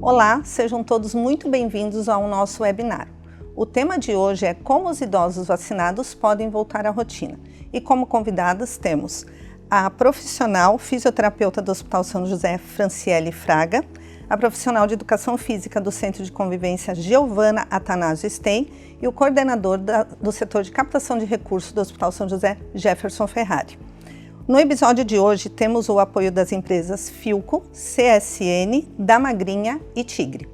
Olá, sejam todos muito bem-vindos ao nosso webinar. O tema de hoje é como os idosos vacinados podem voltar à rotina. E como convidadas temos a profissional fisioterapeuta do Hospital São José, Franciele Fraga, a profissional de educação física do Centro de Convivência, Giovana Atanásio Stein, e o coordenador do setor de captação de recursos do Hospital São José, Jefferson Ferrari. No episódio de hoje temos o apoio das empresas Philco, CSN, Da Magrinha e Tigre.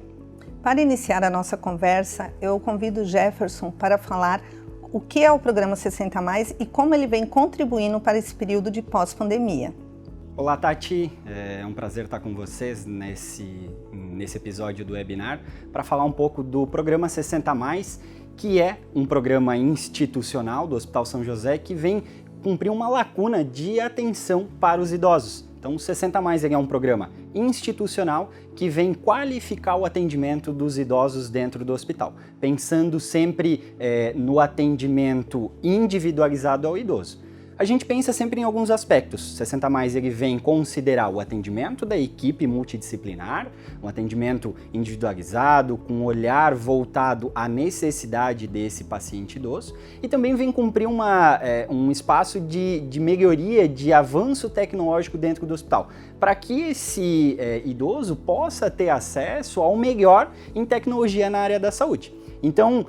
Para iniciar a nossa conversa, eu convido o Jefferson para falar o que é o programa 60+, e como ele vem contribuindo para esse período de pós-pandemia. Olá, Tati, é um prazer estar com vocês nesse episódio do webinar para falar um pouco do programa 60+, que é um programa institucional do Hospital São José que vem cumprir uma lacuna de atenção para os idosos. Então, o 60+, ele é um programa institucional que vem qualificar o atendimento dos idosos dentro do hospital, pensando sempre no atendimento individualizado ao idoso. A gente pensa sempre em alguns aspectos. 60+, ele vem considerar o atendimento da equipe multidisciplinar, um atendimento individualizado, com um olhar voltado à necessidade desse paciente idoso, e também vem cumprir um espaço de melhoria, de avanço tecnológico dentro do hospital, para que esse idoso possa ter acesso ao melhor em tecnologia na área da saúde. Então,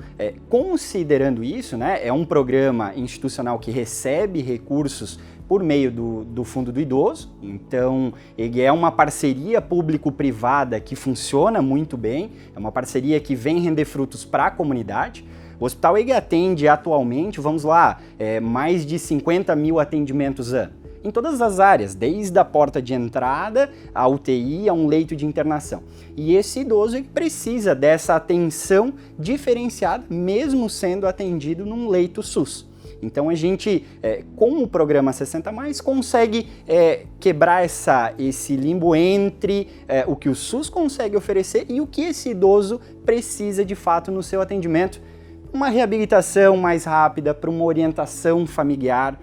considerando isso, é um programa institucional que recebe recursos por meio do Fundo do Idoso, então ele é uma parceria público-privada que funciona muito bem, é uma parceria que vem render frutos para a comunidade. O hospital ele atende atualmente, mais de 50 mil atendimentos ano, em todas as áreas, desde a porta de entrada, a UTI, a um leito de internação. E esse idoso ele precisa dessa atenção diferenciada, mesmo sendo atendido num leito SUS. Então a gente, com o programa 60+, consegue quebrar esse limbo entre o que o SUS consegue oferecer e o que esse idoso precisa de fato no seu atendimento. Uma reabilitação mais rápida, para uma orientação familiar,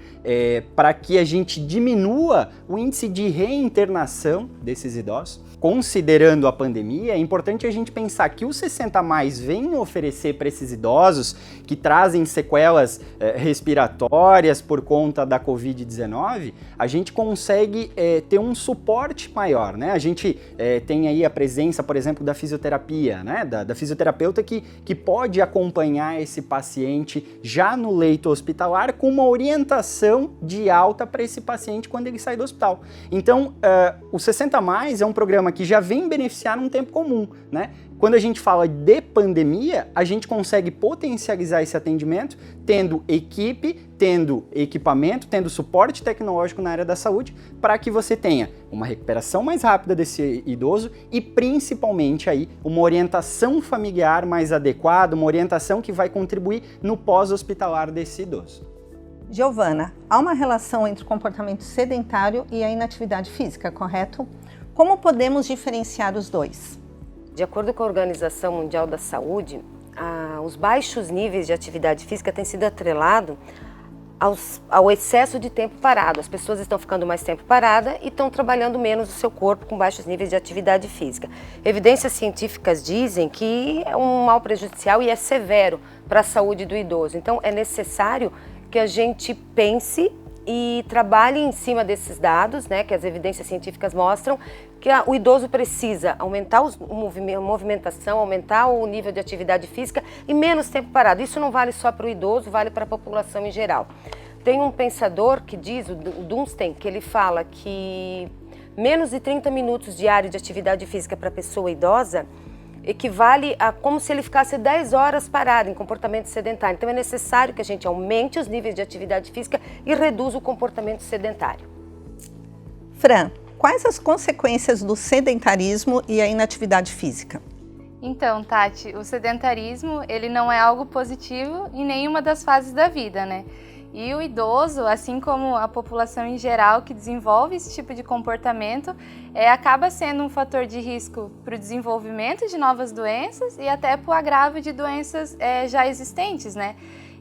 para que a gente diminua o índice de reinternação desses idosos. Considerando a pandemia, é importante a gente pensar que o 60+, vem oferecer para esses idosos que trazem sequelas respiratórias por conta da Covid-19, a gente consegue ter um suporte maior, né? A gente tem aí a presença, por exemplo, da fisioterapia, da fisioterapeuta que pode acompanhar esse paciente já no leito hospitalar com uma orientação de alta para esse paciente quando ele sai do hospital. Então, o 60+, é um programa que já vem beneficiar num tempo comum, né? Quando a gente fala de pandemia, a gente consegue potencializar esse atendimento tendo equipe, tendo equipamento, tendo suporte tecnológico na área da saúde, para que você tenha uma recuperação mais rápida desse idoso e principalmente aí uma orientação familiar mais adequada, uma orientação que vai contribuir no pós-hospitalar desse idoso. Giovana, há uma relação entre o comportamento sedentário e a inatividade física, correto? Como podemos diferenciar os dois? De acordo com a Organização Mundial da Saúde, os baixos níveis de atividade física têm sido atrelados ao excesso de tempo parado. As pessoas estão ficando mais tempo parada e estão trabalhando menos o seu corpo com baixos níveis de atividade física. Evidências científicas dizem que é um mal prejudicial e é severo para a saúde do idoso. Então, é necessário que a gente pense e trabalhe em cima desses dados, que as evidências científicas mostram que o idoso precisa aumentar a movimentação, aumentar o nível de atividade física e menos tempo parado. Isso não vale só para o idoso, vale para a população em geral. Tem um pensador que diz, o Dunstan, que ele fala que menos de 30 minutos diários de atividade física para a pessoa idosa equivale a como se ele ficasse 10 horas parado em comportamento sedentário. Então é necessário que a gente aumente os níveis de atividade física e reduza o comportamento sedentário. Fran, quais as consequências do sedentarismo e a inatividade física? Então, Tati, o sedentarismo ele não é algo positivo em nenhuma das fases da vida, né? E o idoso, assim como a população em geral que desenvolve esse tipo de comportamento, acaba sendo um fator de risco para o desenvolvimento de novas doenças e até para o agravo de doenças já existentes, né?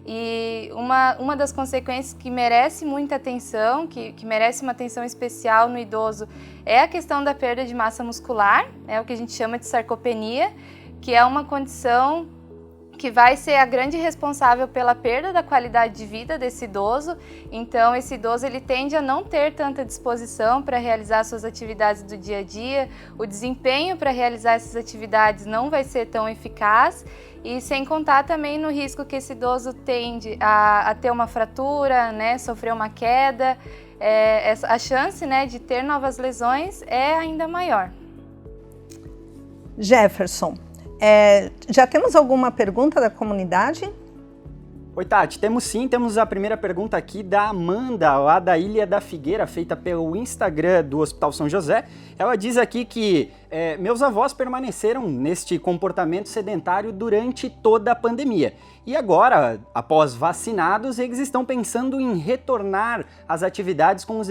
E uma das consequências que merece muita atenção, que merece uma atenção especial no idoso, é a questão da perda de massa muscular, é o que a gente chama de sarcopenia, que é uma condição que vai ser a grande responsável pela perda da qualidade de vida desse idoso. Então, esse idoso ele tende a não ter tanta disposição para realizar suas atividades do dia a dia, o desempenho para realizar essas atividades não vai ser tão eficaz, e sem contar também no risco que esse idoso tende a ter uma fratura, né, sofrer uma queda, a chance, né, de ter novas lesões é ainda maior. Jefferson, já temos alguma pergunta da comunidade? Oi, Tati, temos sim, temos a primeira pergunta aqui da Amanda, lá da Ilha da Figueira, feita pelo Instagram do Hospital São José. Ela diz aqui que meus avós permaneceram neste comportamento sedentário durante toda a pandemia. E agora, após vacinados, eles estão pensando em retornar às atividades com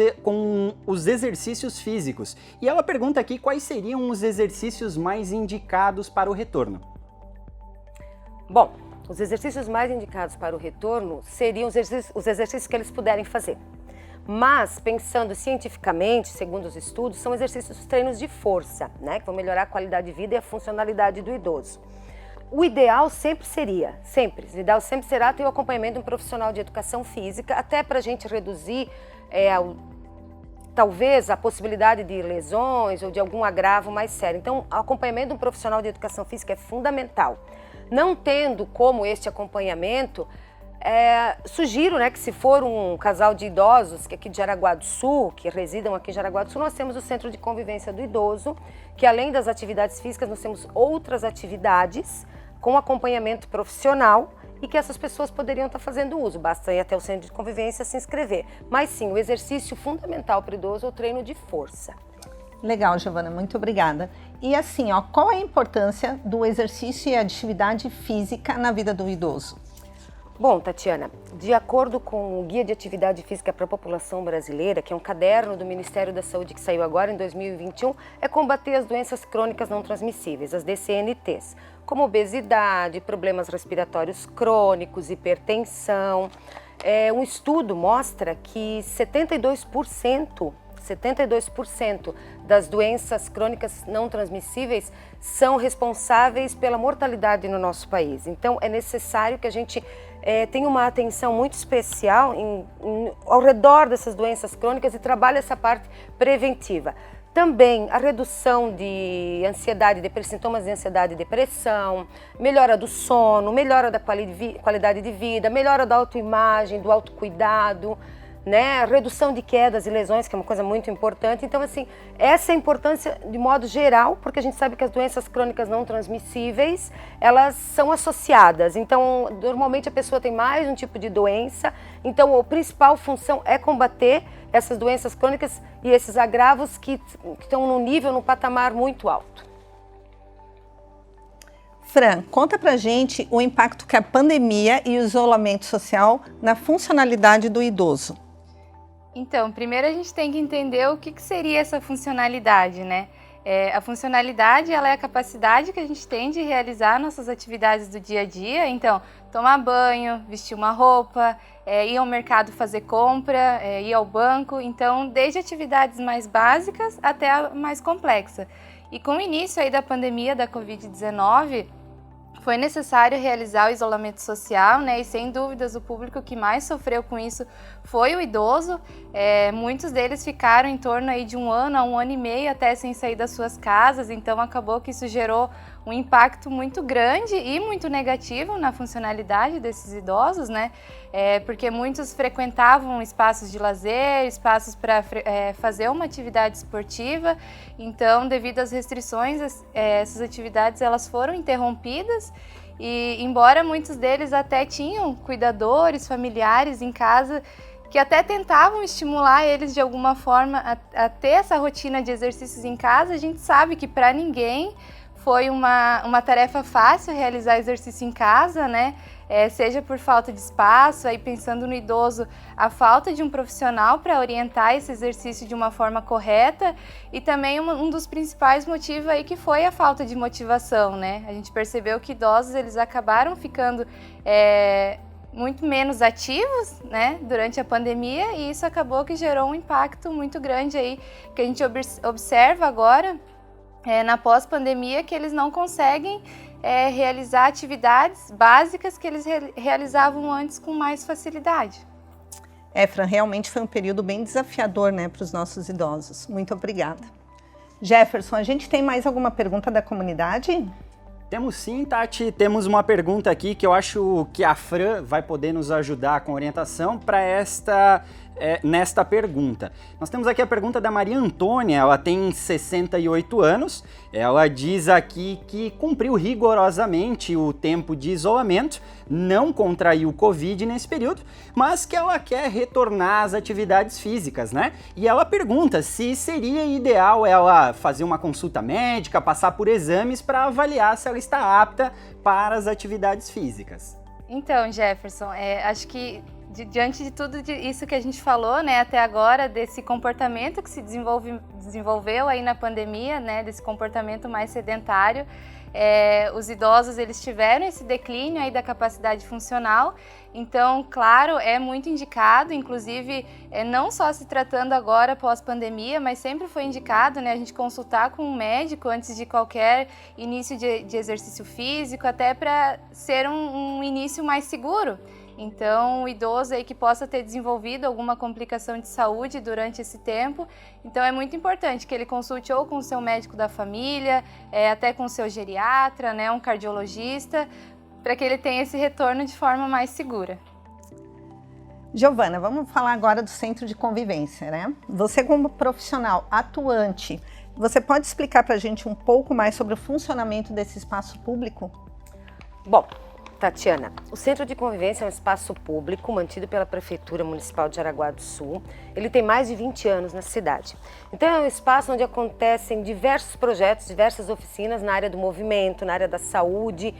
os exercícios físicos. E ela pergunta aqui quais seriam os exercícios mais indicados para o retorno. Bom, os exercícios mais indicados para o retorno seriam os exercícios que eles puderem fazer. Mas, pensando cientificamente, segundo os estudos, são exercícios, treinos de força, né, que vão melhorar a qualidade de vida e a funcionalidade do idoso. O ideal sempre será ter o acompanhamento de um profissional de educação física, até para a gente reduzir talvez a possibilidade de lesões ou de algum agravo mais sério. Então, o acompanhamento de um profissional de educação física é fundamental. Não tendo como este acompanhamento, sugiro, né, que se for um casal de idosos que aqui de Jaraguá do Sul, que residam aqui em Jaraguá do Sul, nós temos o Centro de Convivência do Idoso, que além das atividades físicas, nós temos outras atividades com acompanhamento profissional e que essas pessoas poderiam estar fazendo uso. Basta ir até o Centro de Convivência se inscrever. Mas sim, o exercício fundamental para o idoso é o treino de força. Legal, Giovana, muito obrigada. E assim, qual é a importância do exercício e atividade física na vida do idoso? Bom, Tatiana, de acordo com o Guia de Atividade Física para a População Brasileira, que é um caderno do Ministério da Saúde que saiu agora em 2021, é combater as doenças crônicas não transmissíveis, as DCNTs, como obesidade, problemas respiratórios crônicos, hipertensão. Um estudo mostra que 72% das doenças crônicas não transmissíveis são responsáveis pela mortalidade no nosso país. Então, é necessário que a gente tenha uma atenção muito especial ao redor dessas doenças crônicas e trabalhe essa parte preventiva. Também a redução de ansiedade, sintomas de ansiedade e depressão, melhora do sono, melhora da qualidade de vida, melhora da autoimagem, do autocuidado, né? Redução de quedas e lesões, que é uma coisa muito importante. Então, assim, essa é a importância de modo geral, porque a gente sabe que as doenças crônicas não transmissíveis, elas são associadas. Então, normalmente a pessoa tem mais um tipo de doença. Então, a principal função é combater essas doenças crônicas e esses agravos que estão num patamar muito alto. Fran, conta pra gente o impacto que a pandemia e o isolamento social na funcionalidade do idoso. Então, primeiro a gente tem que entender o que seria essa funcionalidade, né? A funcionalidade, ela é a capacidade que a gente tem de realizar nossas atividades do dia a dia. Então, tomar banho, vestir uma roupa, ir ao mercado fazer compra, ir ao banco. Então, desde atividades mais básicas até a mais complexa. E com o início aí da pandemia da Covid-19, foi necessário realizar o isolamento social, né? E sem dúvidas o público que mais sofreu com isso foi o idoso. Muitos deles ficaram em torno aí de 1 ano a 1 ano e meio até sem sair das suas casas, então acabou que isso gerou um impacto muito grande e muito negativo na funcionalidade desses idosos, né? Porque muitos frequentavam espaços de lazer, espaços para fazer uma atividade esportiva, então devido às restrições, essas atividades elas foram interrompidas. E embora muitos deles até tinham cuidadores, familiares em casa que até tentavam estimular eles de alguma forma a ter essa rotina de exercícios em casa, a gente sabe que para ninguém foi uma tarefa fácil realizar exercício em casa, né? Seja por falta de espaço, aí pensando no idoso, a falta de um profissional para orientar esse exercício de uma forma correta e também um dos principais motivos aí que foi a falta de motivação, né? A gente percebeu que idosos eles acabaram ficando muito menos ativos, né, durante a pandemia, e isso acabou que gerou um impacto muito grande aí, que a gente observa agora, na pós-pandemia, que eles não conseguem realizar atividades básicas que eles realizavam antes com mais facilidade. Fran, realmente foi um período bem desafiador, né, para os nossos idosos. Muito obrigada. Jefferson, a gente tem mais alguma pergunta da comunidade? Temos sim, Tati. Temos uma pergunta aqui que eu acho que a Fran vai poder nos ajudar com orientação para nesta pergunta. Nós temos aqui a pergunta da Maria Antônia, ela tem 68 anos, ela diz aqui que cumpriu rigorosamente o tempo de isolamento, não contraiu Covid nesse período, mas que ela quer retornar às atividades físicas, né? E ela pergunta se seria ideal ela fazer uma consulta médica, passar por exames para avaliar se ela está apta para as atividades físicas. Então, Jefferson, acho que diante de tudo isso que a gente falou, né, até agora, desse comportamento que se desenvolveu aí na pandemia, né, desse comportamento mais sedentário, os idosos, eles tiveram esse declínio aí da capacidade funcional. Então, claro, é muito indicado, inclusive, não só se tratando agora pós-pandemia, mas sempre foi indicado, né, a gente consultar com um médico antes de qualquer início de exercício físico, até para ser um início mais seguro. Então, o idoso aí que possa ter desenvolvido alguma complicação de saúde durante esse tempo, então é muito importante que ele consulte ou com o seu médico da família, até com o seu geriatra, né, um cardiologista, para que ele tenha esse retorno de forma mais segura. Giovana, vamos falar agora do Centro de Convivência, né? Você como profissional atuante, você pode explicar para a gente um pouco mais sobre o funcionamento desse espaço público? Bom, Tatiana, o Centro de Convivência é um espaço público mantido pela Prefeitura Municipal de Jaraguá do Sul. Ele tem mais de 20 anos na cidade. Então é um espaço onde acontecem diversos projetos, diversas oficinas na área do movimento, na área da saúde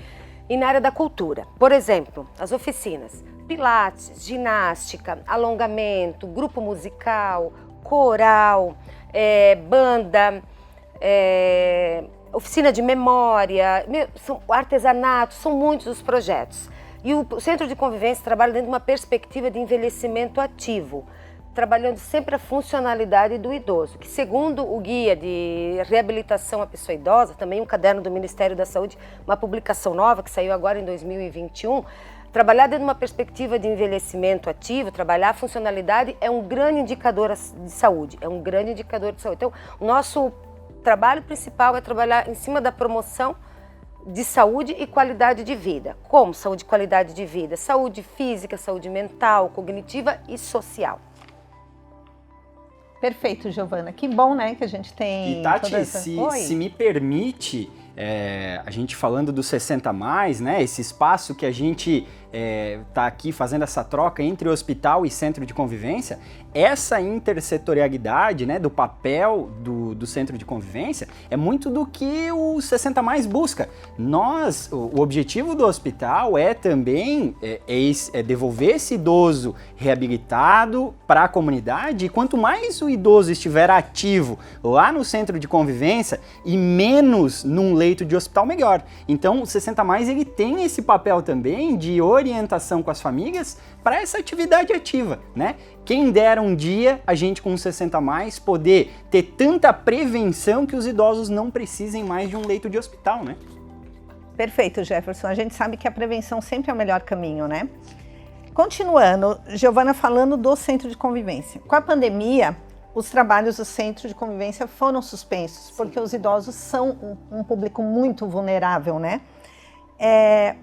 e na área da cultura. Por exemplo, as oficinas pilates, ginástica, alongamento, grupo musical, coral, banda, oficina de memória, artesanato, são muitos os projetos. E o Centro de Convivência trabalha dentro de uma perspectiva de envelhecimento ativo, trabalhando sempre a funcionalidade do idoso, que segundo o Guia de Reabilitação à Pessoa Idosa, também um caderno do Ministério da Saúde, uma publicação nova que saiu agora em 2021, trabalhar dentro de uma perspectiva de envelhecimento ativo, trabalhar a funcionalidade é um grande indicador de saúde, Então, o nosso trabalho principal é trabalhar em cima da promoção de saúde e qualidade de vida. Como saúde e qualidade de vida? Saúde física, saúde mental, cognitiva e social. Perfeito, Giovana. Que bom, né, que a gente tem... E Tati, se me permite, a gente falando do 60+, né, esse espaço que a gente está aqui fazendo essa troca entre hospital e centro de convivência, essa intersetorialidade, né, do papel do centro de convivência é muito do que o 60+ busca. O objetivo do hospital é também devolver esse idoso reabilitado para a comunidade, e quanto mais o idoso estiver ativo lá no centro de convivência e menos num leito de hospital, melhor. Então o 60+, ele tem esse papel também de orientação com as famílias para essa atividade ativa, né? Quem dera um dia a gente com 60+, poder ter tanta prevenção que os idosos não precisem mais de um leito de hospital, né? Perfeito, Jefferson. A gente sabe que a prevenção sempre é o melhor caminho, né? Continuando, Giovana, falando do Centro de Convivência. Com a pandemia, os trabalhos do Centro de Convivência foram suspensos, porque os idosos são um público muito vulnerável, né?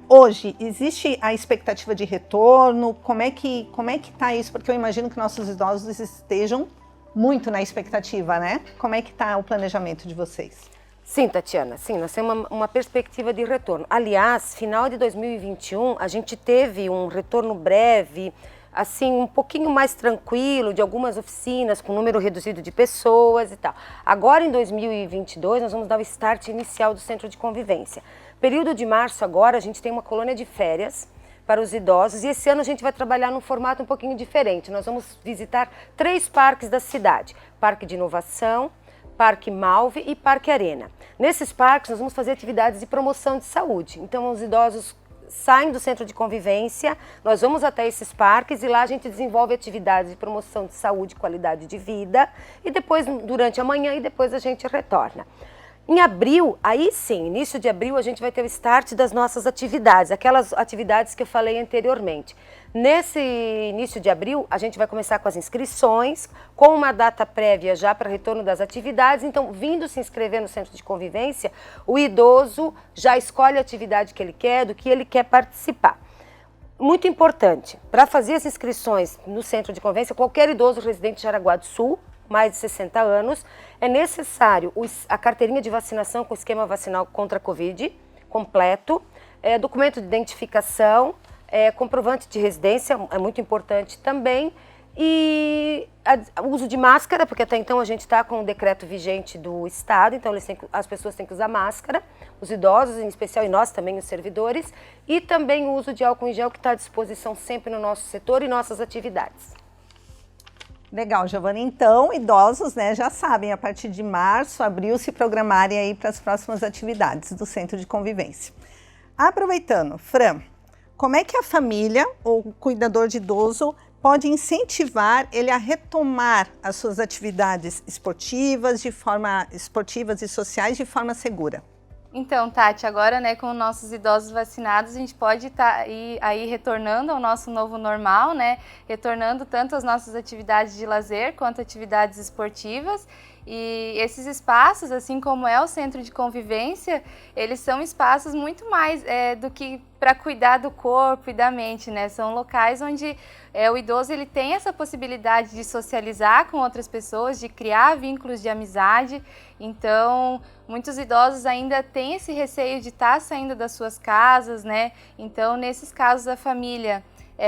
Hoje, existe a expectativa de retorno? Como é que está isso? Porque eu imagino que nossos idosos estejam muito na expectativa, né? Como é que está o planejamento de vocês? Sim, Tatiana, sim, nós temos uma perspectiva de retorno. Aliás, final de 2021, a gente teve um retorno breve, assim, um pouquinho mais tranquilo, de algumas oficinas, com número reduzido de pessoas e tal. Agora, em 2022, nós vamos dar o start inicial do Centro de Convivência. Período de março agora, a gente tem uma colônia de férias para os idosos, e esse ano a gente vai trabalhar num formato um pouquinho diferente. Nós vamos visitar 3 parques da cidade: Parque de Inovação, Parque Malve e Parque Arena. Nesses parques nós vamos fazer atividades de promoção de saúde. Então os idosos saem do centro de convivência, nós vamos até esses parques e lá a gente desenvolve atividades de promoção de saúde e qualidade de vida e depois, durante a manhã, e depois a gente retorna. Em abril, aí sim, início de abril, a gente vai ter o start das nossas atividades, aquelas atividades que eu falei anteriormente. Nesse início de abril, a gente vai começar com as inscrições, com uma data prévia já para retorno das atividades. Então, vindo se inscrever no centro de convivência, o idoso já escolhe a atividade que ele quer, do que ele quer participar. Muito importante, para fazer as inscrições no centro de convivência, qualquer idoso residente de Jaraguá do Sul, mais de 60 anos, é necessário a carteirinha de vacinação com esquema vacinal contra a Covid completo, documento de identificação, comprovante de residência, é muito importante também, e o uso de máscara, porque até então a gente está com o decreto vigente do Estado, então as pessoas têm que usar máscara, os idosos em especial, e nós também, os servidores, e também o uso de álcool em gel, que está à disposição sempre no nosso setor e nossas atividades. Legal, Giovana. Então, idosos, né, já sabem, a partir de março, abril, se programarem aí para as próximas atividades do Centro de Convivência. Aproveitando, Fran, como é que a família ou o cuidador de idoso pode incentivar ele a retomar as suas atividades esportivas e sociais de forma segura? Então, Tati, agora, né, com nossos idosos vacinados, a gente pode estar aí retornando ao nosso novo normal, né, retornando tanto às nossas atividades de lazer quanto atividades esportivas. E esses espaços, assim como é o centro de convivência, eles são espaços muito mais do que para cuidar do corpo e da mente, né? São locais onde o idoso ele tem essa possibilidade de socializar com outras pessoas, de criar vínculos de amizade. Então, muitos idosos ainda têm esse receio de estar saindo das suas casas, né? Então, nesses casos, a família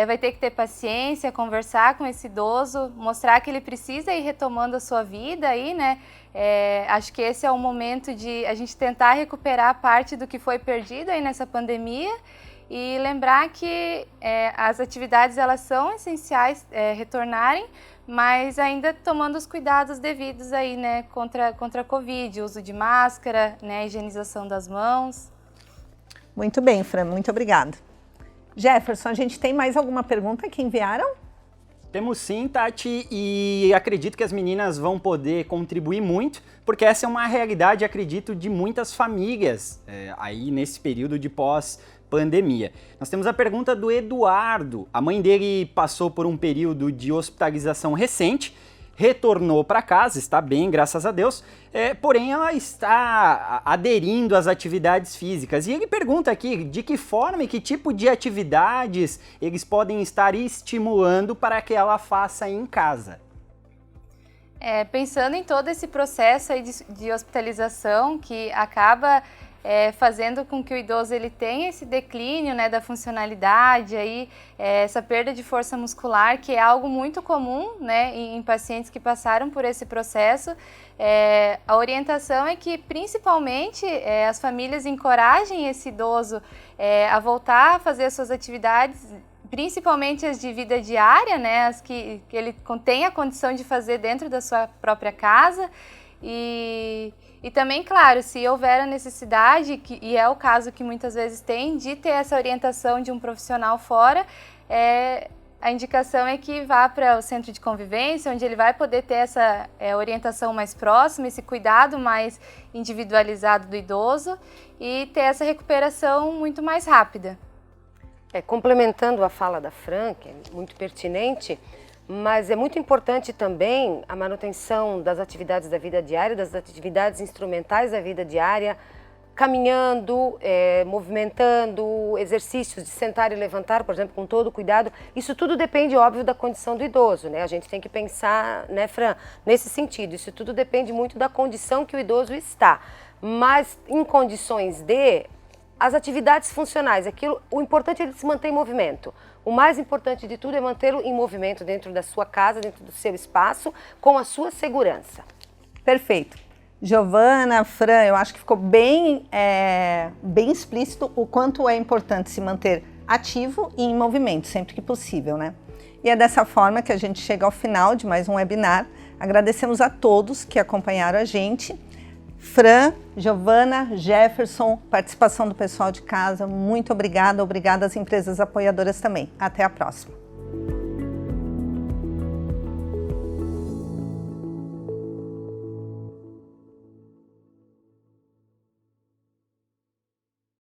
vai ter que ter paciência, conversar com esse idoso, mostrar que ele precisa ir retomando a sua vida aí, né? Acho que esse é o momento de a gente tentar recuperar parte do que foi perdido aí nessa pandemia e lembrar que as atividades elas são essenciais retornarem, mas ainda tomando os cuidados devidos aí, né? Contra a Covid, uso de máscara, né? Higienização das mãos. Muito bem, Fran, muito obrigada. Jefferson, a gente tem mais alguma pergunta que enviaram? Temos sim, Tati, e acredito que as meninas vão poder contribuir muito, porque essa é uma realidade, acredito, de muitas famílias aí nesse período de pós-pandemia. Nós temos a pergunta do Eduardo. A mãe dele passou por um período de hospitalização recente, retornou para casa, está bem, graças a Deus, porém ela está aderindo às atividades físicas. E ele pergunta aqui de que forma e que tipo de atividades eles podem estar estimulando para que ela faça em casa. Pensando em todo esse processo aí de hospitalização que acaba fazendo com que o idoso ele tenha esse declínio, né, da funcionalidade, aí, essa perda de força muscular, que é algo muito comum, né, em pacientes que passaram por esse processo. A orientação é que, principalmente, as famílias encorajem esse idoso a voltar a fazer as suas atividades, principalmente as de vida diária, né, as que ele tem a condição de fazer dentro da sua própria casa. E também, claro, se houver a necessidade, e é o caso que muitas vezes tem, de ter essa orientação de um profissional fora, a indicação é que vá para o centro de convivência, onde ele vai poder ter essa orientação mais próxima, esse cuidado mais individualizado do idoso e ter essa recuperação muito mais rápida. Complementando a fala da Fran, que é muito pertinente, mas é muito importante também a manutenção das atividades da vida diária, das atividades instrumentais da vida diária, caminhando, movimentando, exercícios de sentar e levantar, por exemplo, com todo cuidado. Isso tudo depende, óbvio, da condição do idoso, né? A gente tem que pensar, né, Fran, nesse sentido. Isso tudo depende muito da condição que o idoso está. Mas em condições as atividades funcionais, o importante é ele se manter em movimento. O mais importante de tudo é mantê-lo em movimento dentro da sua casa, dentro do seu espaço, com a sua segurança. Perfeito. Giovana, Fran, eu acho que ficou bem explícito o quanto é importante se manter ativo e em movimento, sempre que possível, né? E é dessa forma que a gente chega ao final de mais um webinar. Agradecemos a todos que acompanharam a gente. Fran, Giovana, Jefferson, participação do pessoal de casa, muito obrigada. Obrigada às empresas apoiadoras também. Até a próxima.